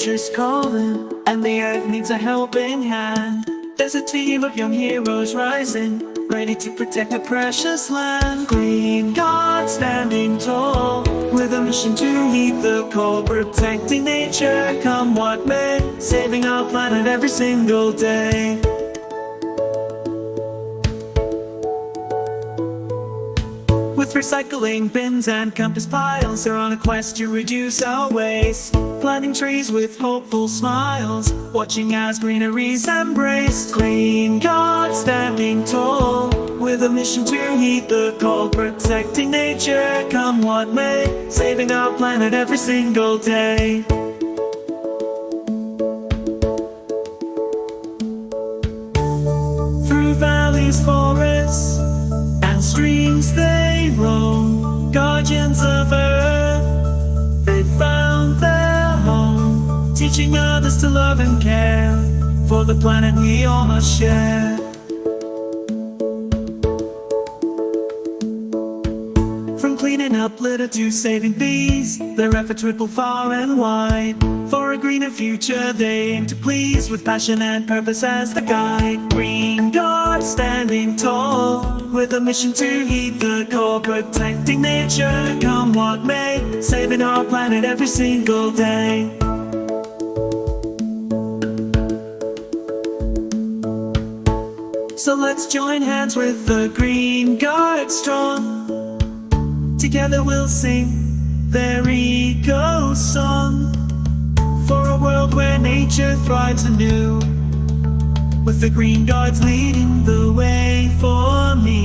nature's calling, and the earth needs a helping hand. There's a team of young heroes rising, ready to protect the precious land. Green Guards standing tall, with a mission to heed the call, protecting nature come what may, saving our planet every single day. With recycling bins and compass piles, they're on a quest to reduce our waste. Planting trees with hopeful smiles, watching as greenery's embraced. Green Guards standing tall, with a mission to heed the call, protecting nature come what may, saving our planet every single day. Through valleys, forests, and streams they roam, guardians of earth, they found their home, teaching others to love and care for the planet we all must share. From cleaning up litter to saving bees, their efforts ripple far and wide. For a greener future they aim to please, with passion and purpose as the guide. Green Guards standing tall, with a mission to heed the call, protecting nature come what may, saving our planet every single day. So let's join hands with the Green Guards strong. Together we'll sing their eco song, for a world where nature thrives anew, with the Green Guards leading the way for me.